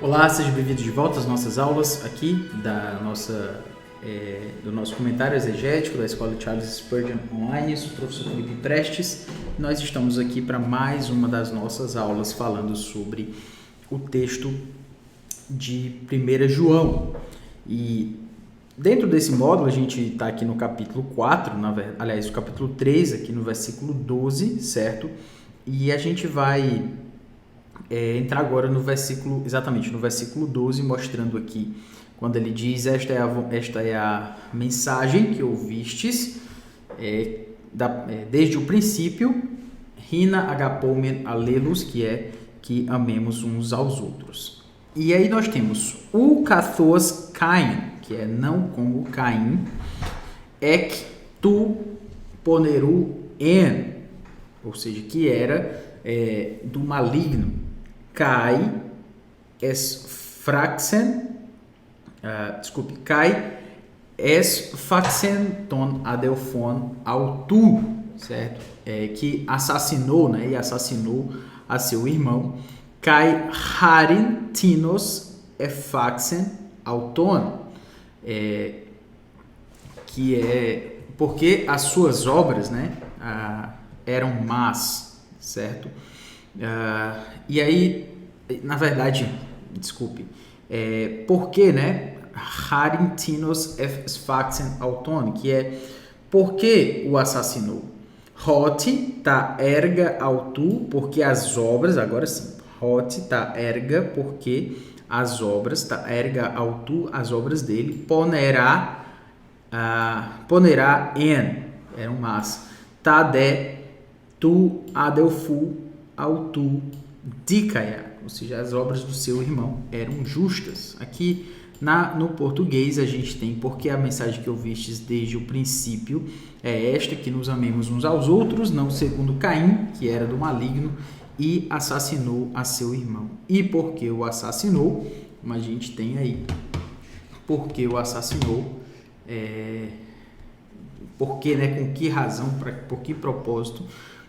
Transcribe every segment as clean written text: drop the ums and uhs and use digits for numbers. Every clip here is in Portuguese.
Olá, sejam bem-vindos de volta às nossas aulas aqui do nosso comentário exegético da Escola Charles Spurgeon Online. Eu sou o professor Felipe Prestes. Nós estamos aqui para mais uma das nossas aulas falando sobre o texto de 1 João. E dentro desse módulo a gente está aqui no capítulo 4, aliás, o capítulo 3, aqui no versículo 12, certo? E a gente vai entrar agora no versículo 12, mostrando aqui, quando ele diz, esta é a mensagem que ouvistes desde o princípio, Rina agapomen alelos, que é que amemos uns aos outros. E aí nós temos o kathos Caim, que é não como Caim, ek tu poneru en, ou seja, que era do maligno. Kai es faxen ton adelphon autu, certo? Que assassinou, né? E assassinou a seu irmão. Kai harin tinos faxen auton, que é porque as suas obras, né? Eram más, certo? E aí, na verdade, desculpe, porque, né, Harintinos faxen auton, que é porque o assassinou. Hoti ta erga autu, porque as obras, agora sim, Hoti ta erga, porque as obras, ta erga autu, as obras dele, ponerá en, eram más, ta de tu adelfu autu dikaia, ou seja, as obras do seu irmão eram justas. Aqui no português a gente tem porque a mensagem que ouvistes desde o princípio é esta, que nos amemos uns aos outros, não segundo Caim, que era do maligno e assassinou a seu irmão. E porque o assassinou, como a gente tem aí, porque o assassinou, porque, né, com que razão, por que propósito?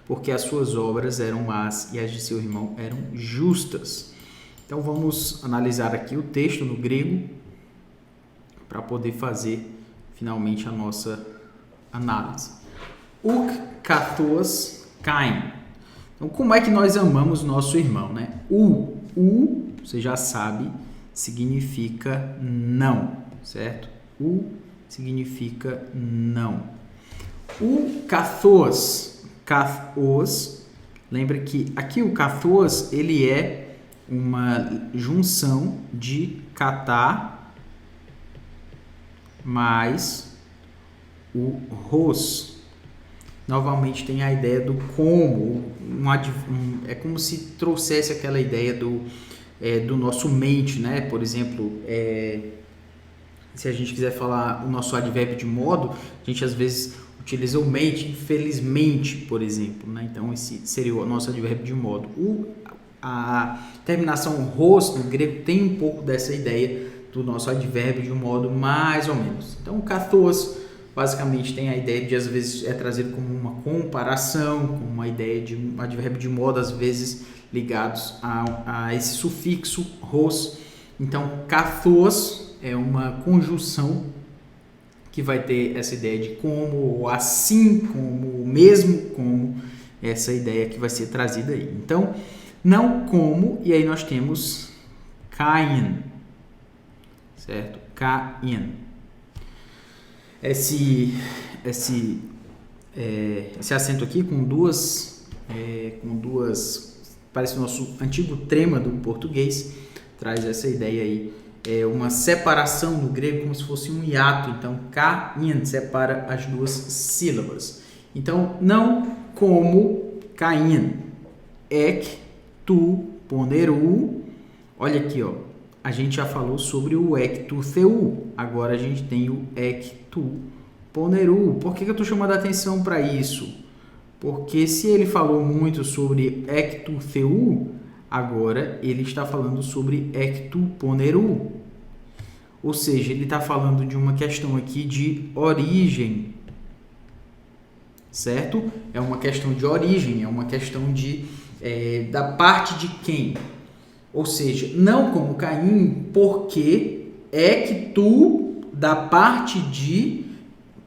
Porque as suas obras eram más e as de seu irmão eram justas. Então vamos analisar aqui o texto no grego para poder fazer finalmente a nossa análise. Uk kathos Caim. Então como é que nós amamos nosso irmão, né? Você já sabe, significa não, certo? Significa não. O kathos, lembra que aqui o kathos, ele é uma junção de katá mais o ros. Novamente tem a ideia do como, é como se trouxesse aquela ideia do nosso mente, né? Por exemplo, se a gente quiser falar o nosso advérbio de modo, a gente às vezes utiliza o mente, infelizmente, por exemplo, né? Então esse seria o nosso advérbio de modo. A terminação ros no grego tem um pouco dessa ideia do nosso advérbio de modo, mais ou menos. Então o kathos basicamente tem a ideia de, às vezes, é trazido como uma comparação, como uma ideia de um advérbio de modo, às vezes ligados a esse sufixo ros. Então kathos é uma conjunção que vai ter essa ideia de como, assim como, mesmo como, essa ideia que vai ser trazida aí. Então, não como, e aí nós temos Caim, certo? Caim. Esse acento aqui com duas, parece o nosso antigo trema do português, traz essa ideia aí. Uma separação no grego, como se fosse um hiato. Então, Caim separa as duas sílabas. Então, não como Caim. Ek tu poneru. Olha aqui, ó. A gente já falou sobre o ek tu theu. Agora a gente tem o ek tu poneru. Por que eu estou chamando a atenção para isso? Porque se ele falou muito sobre ek tu theu, agora ele está falando sobre ek tu poneru. Ou seja, ele está falando de uma questão aqui de origem, certo? É uma questão de origem, é uma questão da parte de quem? Ou seja, não como Caim, porque é que tu, da parte de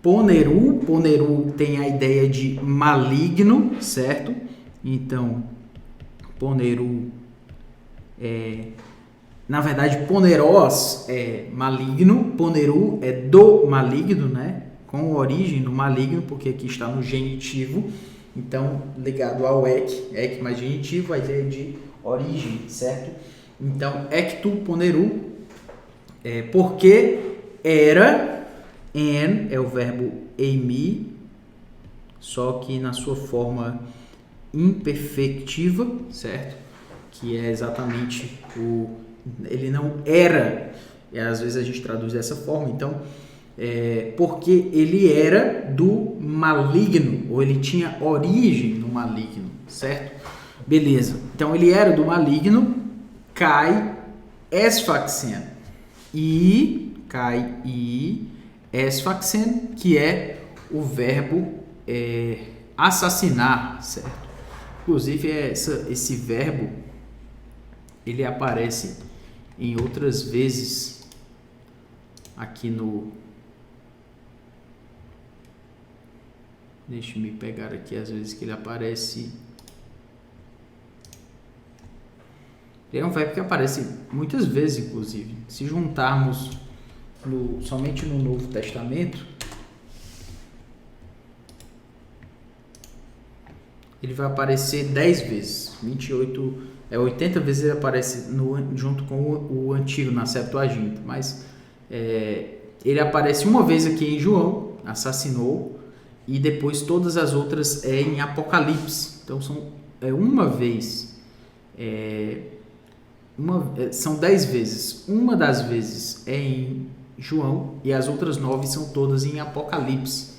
Poneru, Poneru tem a ideia de maligno, certo? Então, Poneru na verdade, Poneros é maligno, Poneru é do maligno, né? Com origem no maligno, porque aqui está no genitivo, então ligado ao ek mais genitivo, a ideia de origem, certo? Então, ectu Poneru, porque era, en é o verbo eimi, só que na sua forma imperfectiva, certo? Que é exatamente ele não era, às vezes a gente traduz dessa forma, então, porque ele era do maligno, ou ele tinha origem no maligno, certo? Beleza, então ele era do maligno, kai esfaxen, kai esfaxen, que é o verbo assassinar, certo? Inclusive, esse verbo, ele aparece em outras vezes aqui no... Deixa eu me pegar aqui as vezes que ele aparece. Ele é um verbo que aparece muitas vezes, inclusive. Se juntarmos somente no Novo Testamento, ele vai aparecer 10 vezes. 80 vezes ele aparece junto com o Antigo, na Septuaginta. Mas ele aparece uma vez aqui em João, assassinou, e depois todas as outras em Apocalipse. Então uma vez, são 10 vezes. Uma das vezes é em João e as outras 9 são todas em Apocalipse.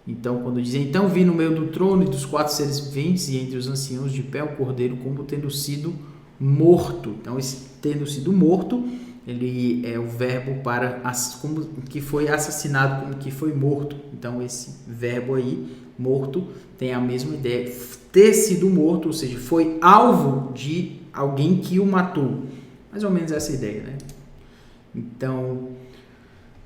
Então, quando dizem, então vi no meio do trono e dos 4 seres viventes e entre os anciãos de pé o cordeiro como tendo sido morto. Então, esse tendo sido morto, ele é o verbo para como que foi assassinado, como que foi morto. Então, esse verbo aí, morto, tem a mesma ideia, ter sido morto, ou seja, foi alvo de alguém que o matou. Mais ou menos essa ideia, né? Então,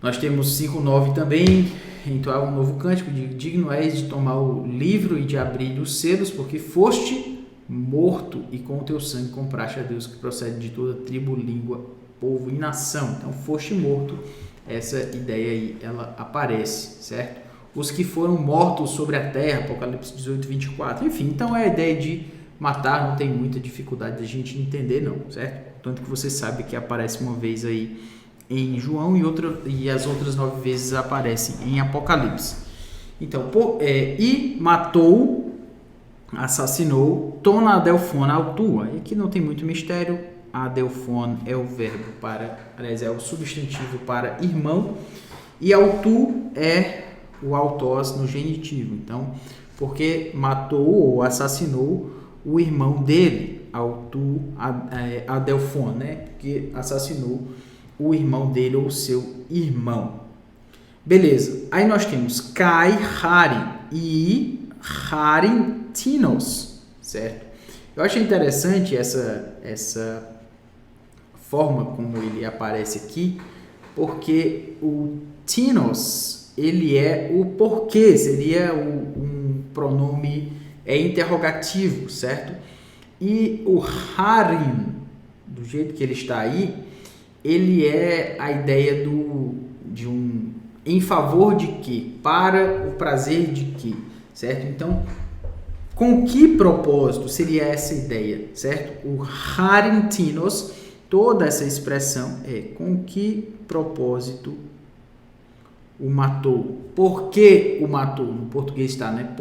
nós temos 5:9 também, entoar um novo cântico, digno és de tomar o livro e de abrir os selos, porque foste morto e com o teu sangue compraste a Deus que procede de toda tribo, língua, povo e nação. Então, foste morto, essa ideia aí, ela aparece, certo? Os que foram mortos sobre a terra, Apocalipse 18:24, enfim, então é a ideia de matar, não tem muita dificuldade da gente entender não, certo? Tanto que você sabe que aparece uma vez aí em João e as outras 9 vezes aparecem em Apocalipse. Então, e matou, assassinou, tona adelphon autua. E aqui não tem muito mistério, adelphon é o verbo aliás, é o substantivo para irmão, e autu é o autós no genitivo. Então, porque matou ou assassinou o irmão dele, autu adelphon, né? Porque assassinou o irmão dele ou o seu irmão. Beleza. Aí nós temos kai harin e harintinos, certo? Eu achei interessante essa forma como ele aparece aqui, porque o tinos, ele é o porquê, seria um pronome interrogativo, certo? E o harin, do jeito que ele está aí, ele é a ideia de um em favor de quê? Para o prazer de quê? Certo? Então, com que propósito seria essa ideia? Certo? O harintinos, toda essa expressão é com que propósito o matou? Por que o matou? No português está, né?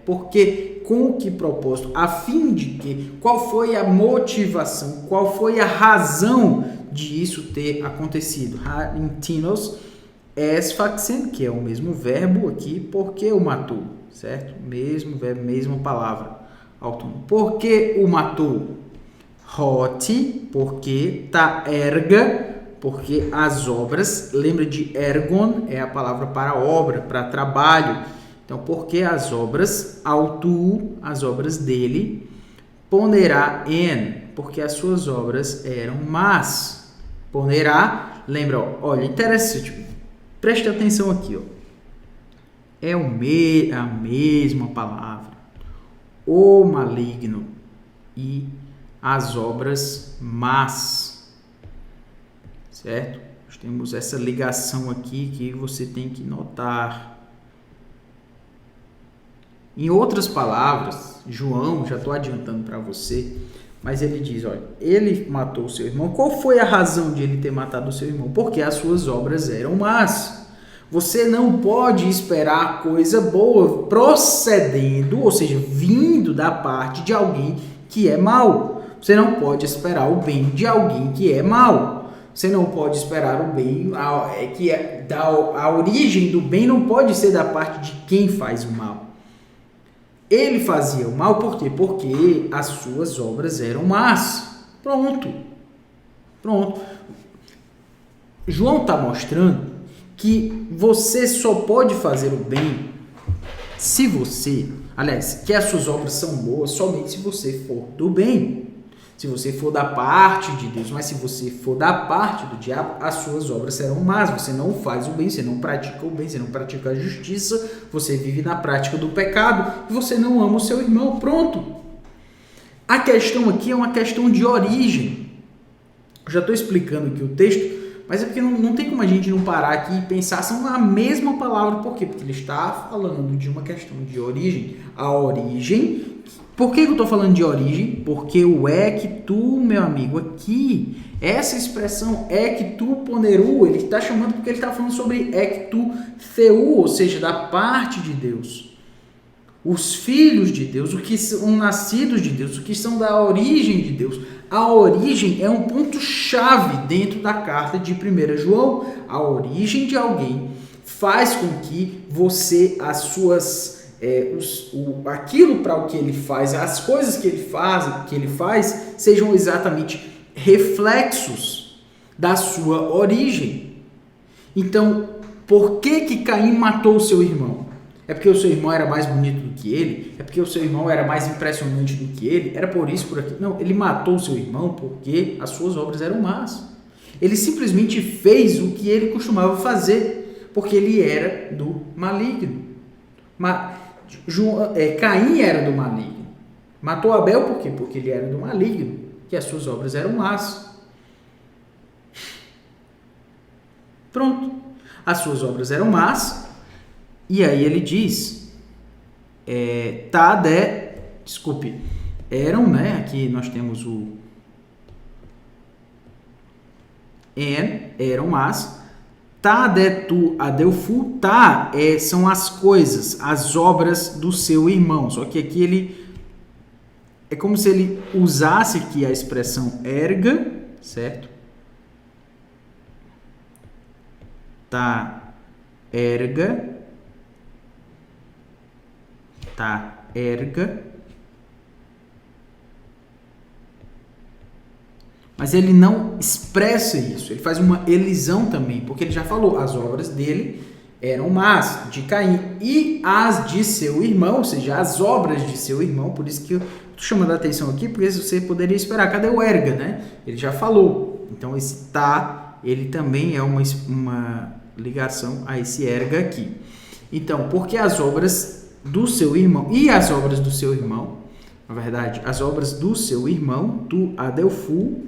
Por que? Com que propósito? A fim de quê? Qual foi a motivação? Qual foi a razão de isso ter acontecido? Harintinos esfaxen, que é o mesmo verbo aqui, porque o matou, certo? Mesmo verbo, mesma palavra. Por que o matou? Hoti, porque ta erga, porque as obras, lembra de ergon, é a palavra para obra, para trabalho. Então, porque as obras, autu, as obras dele, ponerá en, porque as suas obras eram más. Ponerá, lembra, ó, olha, interessante, preste atenção aqui, ó. É a mesma palavra, o maligno e as obras más, certo? Nós temos essa ligação aqui que você tem que notar. Em outras palavras, João, já estou adiantando para você, mas ele diz, olha, ele matou o seu irmão. Qual foi a razão de ele ter matado o seu irmão? Porque as suas obras eram más. Você não pode esperar coisa boa procedendo, ou seja, vindo da parte de alguém que é mau. Você não pode esperar o bem de alguém que é mau. Você não pode esperar o bem, a origem do bem não pode ser da parte de quem faz o mal. Ele fazia o mal por quê? Porque as suas obras eram más. Pronto. João está mostrando que você só pode fazer o bem se você, aliás, que as suas obras são boas somente se você for do bem. Se você for da parte de Deus, mas se você for da parte do diabo, as suas obras serão más. Você não faz o bem, você não pratica o bem, você não pratica a justiça, você vive na prática do pecado e você não ama o seu irmão. Pronto. A questão aqui é uma questão de origem. Eu já estou explicando aqui o texto, mas é porque não tem como a gente não parar aqui e pensar, são a mesma palavra. Por quê? Porque ele está falando de uma questão de origem. A origem. Por que eu estou falando de origem? Porque o ectu, meu amigo, aqui, essa expressão ectu poneru, ele está chamando porque ele está falando sobre ectu theu, ou seja, da parte de Deus. Os filhos de Deus, os que são nascidos de Deus, os que são da origem de Deus. A origem é um ponto-chave dentro da carta de 1 João. A origem de alguém faz com que você, as suas... aquilo para o que ele faz, as coisas que ele faz sejam exatamente reflexos da sua origem. Então, por que Caim matou o seu irmão? É porque o seu irmão era mais bonito do que ele? É porque o seu irmão era mais impressionante do que ele? Era por isso, por aquilo? Não, ele matou o seu irmão porque as suas obras eram más. Ele simplesmente fez o que ele costumava fazer, porque ele era do maligno. Caim era do maligno. Matou Abel por quê? Porque ele era do maligno, que as suas obras eram más. Pronto. As suas obras eram más. E aí ele diz, eram, né? Aqui nós temos o eram más. Tadetu adelfu, são as coisas, as obras do seu irmão. Só que aqui ele é como se ele usasse aqui a expressão erga, certo? Erga. Mas ele não expressa isso, ele faz uma elisão também, porque ele já falou, as obras dele eram más, de Caim, e as de seu irmão, ou seja, as obras de seu irmão, por isso que eu estou chamando a atenção aqui, porque você poderia esperar, cadê o erga, né? Ele já falou, então esse ele também é uma ligação a esse erga aqui. Então, porque as obras do seu irmão, e as obras do seu irmão, na verdade, as obras do seu irmão, tu adelfu,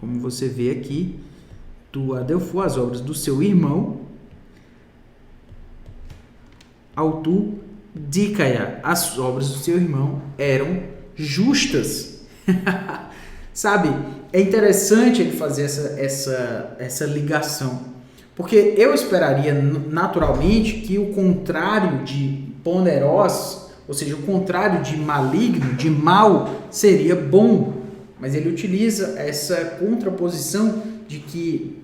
como você vê aqui, tu adelfu, as obras do seu irmão, ao tu dikaya, as obras do seu irmão eram justas. Sabe, é interessante ele fazer essa ligação, porque eu esperaria naturalmente que o contrário de poneros, ou seja, o contrário de maligno, de mal, seria bom. Mas ele utiliza essa contraposição de que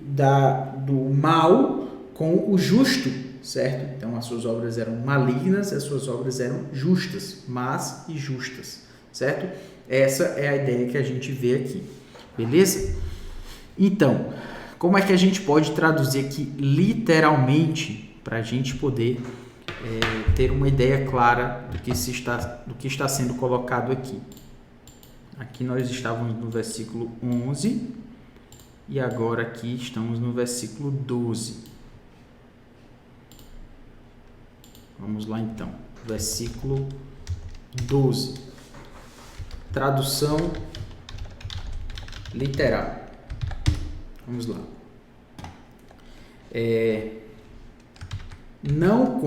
do mal com o justo, certo? Então as suas obras eram malignas, as suas obras eram justas, más e justas, certo? Essa é a ideia que a gente vê aqui, beleza? Então, como é que a gente pode traduzir aqui literalmente para a gente poder ter uma ideia clara do que está sendo colocado aqui? Aqui nós estávamos no versículo 11 e agora aqui estamos no versículo 12. Vamos lá então, versículo 12. Tradução literal. Vamos lá. Não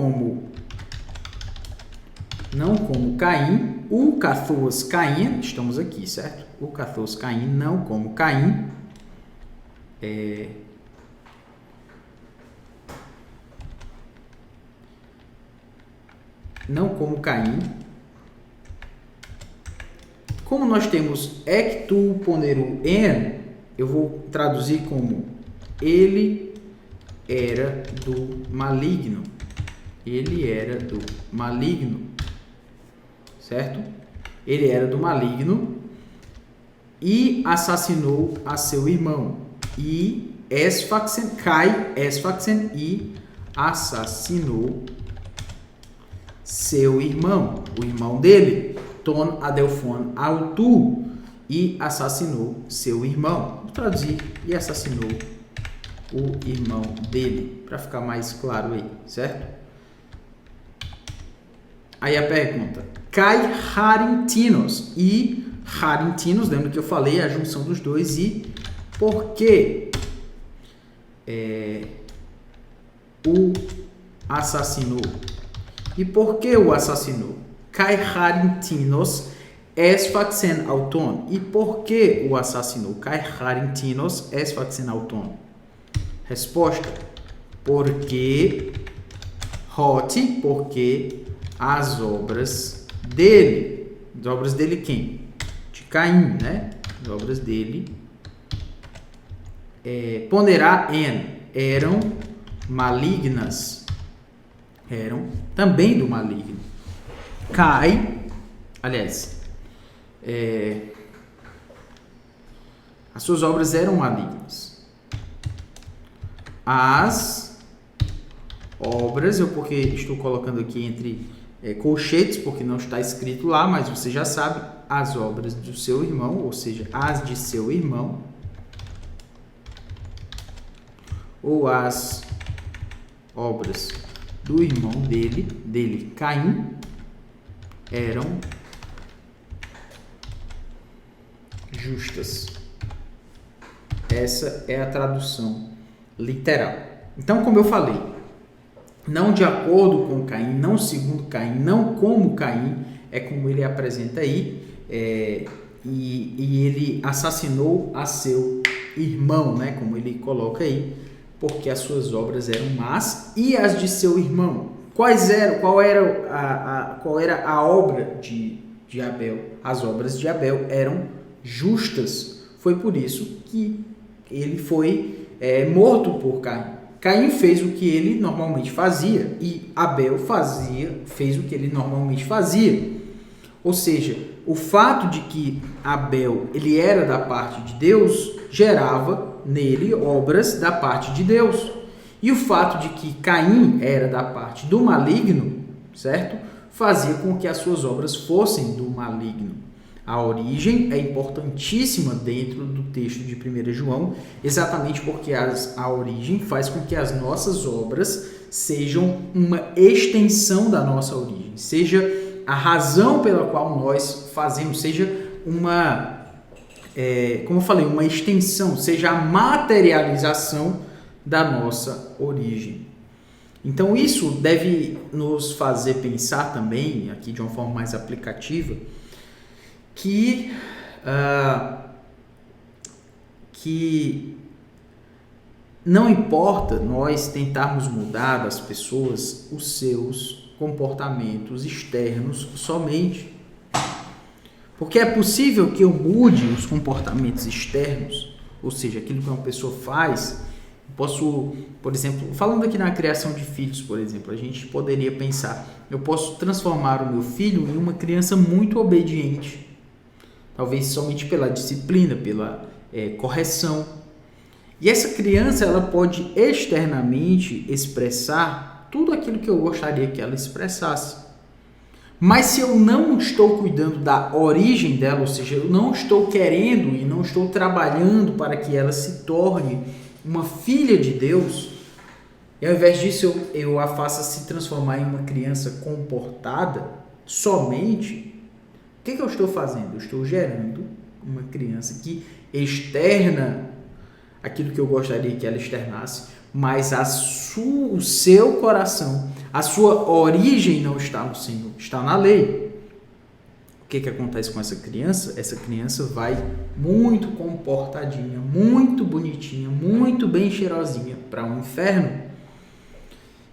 como Caim, o Cathos Caim, estamos aqui, certo? O Cathos Caim, não como Caim, não como Caim. Como nós temos ectu poneru en, eu vou traduzir como ele era do maligno. Ele era do maligno, certo? Ele era do maligno e assassinou a seu irmão. E esfaxen, Kai esfaxen, e assassinou seu irmão, o irmão dele, ton adelphon autu, e assassinou seu irmão. Vou traduzir, e assassinou o irmão dele, para ficar mais claro aí, certo? Aí a pergunta, Kai harintinos, e harintinos, lembra que eu falei a junção dos dois, e por que o assassinou? E por que o assassinou? Kai harintinos esfaxen auton. E por que o assassinou? Kai harintinos esfaxen auton. Resposta: porque as obras dele. As obras dele quem? De Caim, né? As obras dele. Ponderá en. Eram malignas. Eram também do maligno. As suas obras eram malignas. As obras, porque estou colocando aqui entre colchetes, porque não está escrito lá, mas você já sabe, as obras do seu irmão, ou seja, as de seu irmão, ou as obras do irmão dele, Caim, eram justas. Essa é a tradução literal. Então, como eu falei, não de acordo com Caim, não segundo Caim, não como Caim, é como ele apresenta aí, e ele assassinou a seu irmão, né, como ele coloca aí, porque as suas obras eram más e as de seu irmão. Qual era a obra de Abel? As obras de Abel eram justas. Foi por isso que ele foi morto por Caim. Caim fez o que ele normalmente fazia e Abel fez o que ele normalmente fazia. Ou seja, o fato de que Abel ele era da parte de Deus gerava nele obras da parte de Deus. E o fato de que Caim era da parte do maligno, certo? Fazia com que as suas obras fossem do maligno. A origem é importantíssima dentro do texto de 1 João, exatamente porque a origem faz com que as nossas obras sejam uma extensão da nossa origem, seja a razão pela qual nós fazemos, seja como eu falei, uma extensão, seja a materialização da nossa origem. Então isso deve nos fazer pensar também, aqui de uma forma mais aplicativa, que não importa nós tentarmos mudar das pessoas os seus comportamentos externos somente. Porque é possível que eu mude os comportamentos externos, ou seja, aquilo que uma pessoa faz. Posso, por exemplo, falando aqui na criação de filhos, por exemplo, a gente poderia pensar, eu posso transformar o meu filho em uma criança muito obediente, talvez somente pela disciplina, pela correção. E essa criança ela pode externamente expressar tudo aquilo que eu gostaria que ela expressasse. Mas se eu não estou cuidando da origem dela, ou seja, eu não estou querendo e não estou trabalhando para que ela se torne uma filha de Deus, e ao invés disso eu a faça se transformar em uma criança comportada somente, o que eu estou fazendo? Eu estou gerando uma criança que externa aquilo que eu gostaria que ela externasse, mas o seu coração, a sua origem não está no Senhor, está na lei. O que acontece com essa criança? Essa criança vai muito comportadinha, muito bonitinha, muito bem cheirosinha para um inferno.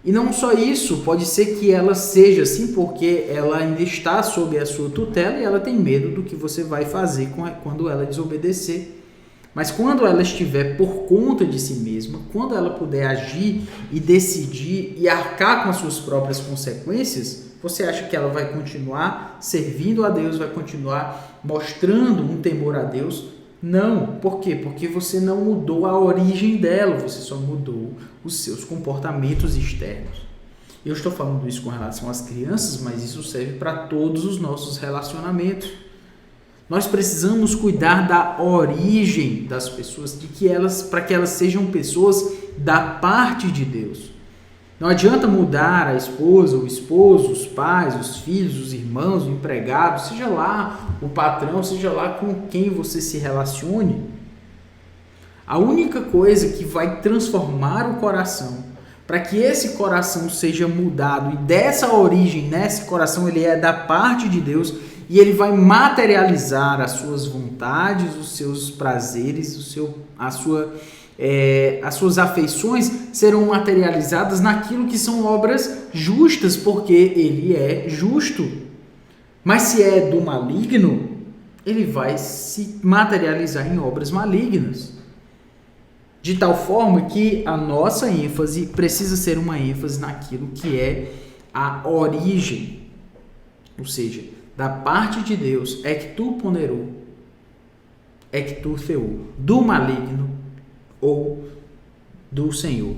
E não só isso, pode ser que ela seja assim porque ela ainda está sob a sua tutela e ela tem medo do que você vai fazer quando ela desobedecer. Mas quando ela estiver por conta de si mesma, quando ela puder agir e decidir e arcar com as suas próprias consequências, você acha que ela vai continuar servindo a Deus, vai continuar mostrando um temor a Deus? Não. Por quê? Porque você não mudou a origem dela, você só mudou os seus comportamentos externos. Eu estou falando isso com relação às crianças, mas isso serve para todos os nossos relacionamentos. Nós precisamos cuidar da origem das pessoas, para que elas sejam pessoas da parte de Deus. Não adianta mudar a esposa, o esposo, os pais, os filhos, os irmãos, o empregado, seja lá o patrão, seja lá com quem você se relacione. A única coisa que vai transformar o coração, para que esse coração seja mudado, e dessa origem, nesse coração, ele é da parte de Deus, e ele vai materializar as suas vontades, os seus prazeres, as suas afeições serão materializadas naquilo que são obras justas, porque ele é justo. Mas se é do maligno, ele vai se materializar em obras malignas. De tal forma que a nossa ênfase precisa ser uma ênfase naquilo que é a origem, ou seja, da parte de Deus, é que tu ponerou, é que tu feou, do maligno ou do Senhor.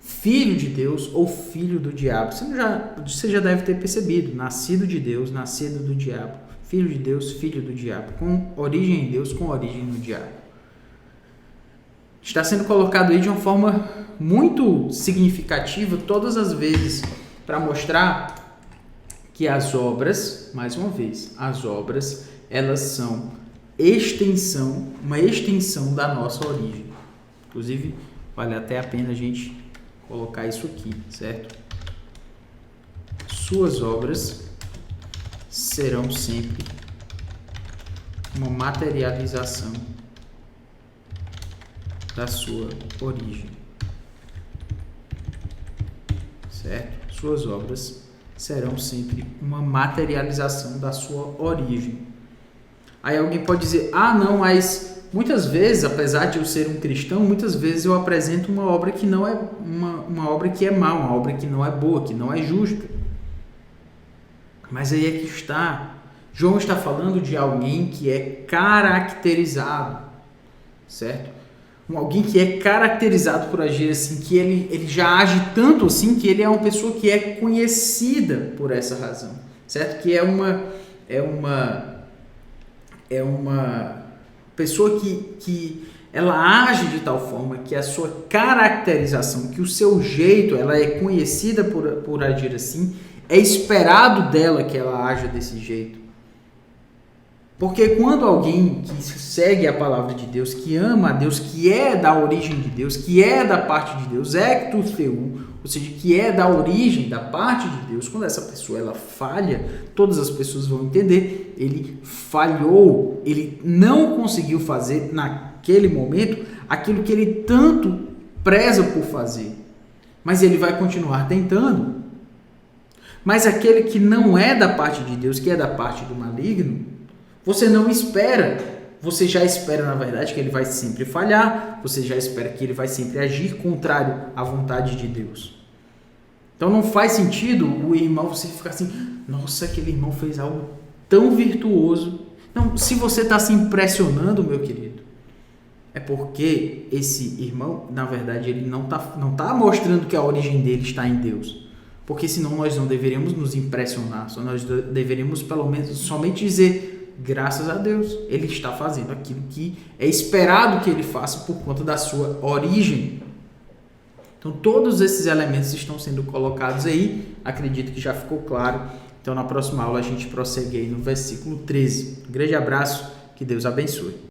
Filho de Deus ou filho do diabo. Você já deve ter percebido, nascido de Deus, nascido do diabo. Filho de Deus, filho do diabo. Com origem em Deus, com origem no diabo. Está sendo colocado aí de uma forma muito significativa todas as vezes para mostrar que as obras, mais uma vez, as obras, elas são uma extensão da nossa origem. Inclusive, vale até a pena a gente colocar isso aqui, certo? Suas obras serão sempre uma materialização da sua origem, certo? Suas obras serão sempre uma materialização da sua origem. Aí alguém pode dizer, não, mas muitas vezes, apesar de eu ser um cristão, muitas vezes eu apresento uma obra que não é uma obra que é má, uma obra que não é boa, que não é justa. Mas aí é que está. João está falando de alguém que é caracterizado, certo? Alguém que é caracterizado por agir assim, que ele já age tanto assim, que ele é uma pessoa que é conhecida por essa razão, certo? Que é uma pessoa que ela age de tal forma que a sua caracterização, que o seu jeito, ela é conhecida por agir assim, é esperado dela que ela haja desse jeito. Porque quando alguém que segue a palavra de Deus, que ama a Deus, que é da origem de Deus, que é da parte de Deus, ecto theou, ou seja, que é da origem, da parte de Deus, quando essa pessoa ela falha, todas as pessoas vão entender, ele falhou, ele não conseguiu fazer naquele momento aquilo que ele tanto preza por fazer, mas ele vai continuar tentando. Mas aquele que não é da parte de Deus, que é da parte do maligno, você não espera, você já espera na verdade que ele vai sempre falhar, você já espera que ele vai sempre agir contrário à vontade de Deus. Então não faz sentido o irmão, você ficar assim, nossa, aquele irmão fez algo tão virtuoso. Não, se você está se impressionando, meu querido, é porque esse irmão, na verdade, ele não tá mostrando que a origem dele está em Deus. porque senão nós não deveríamos nos impressionar, só nós deveríamos pelo menos somente dizer graças a Deus, ele está fazendo aquilo que é esperado que ele faça por conta da sua origem. Então todos esses elementos estão sendo colocados aí, acredito que já ficou claro. Então na próxima aula a gente prossegue aí no versículo 13. Um grande abraço, que Deus abençoe.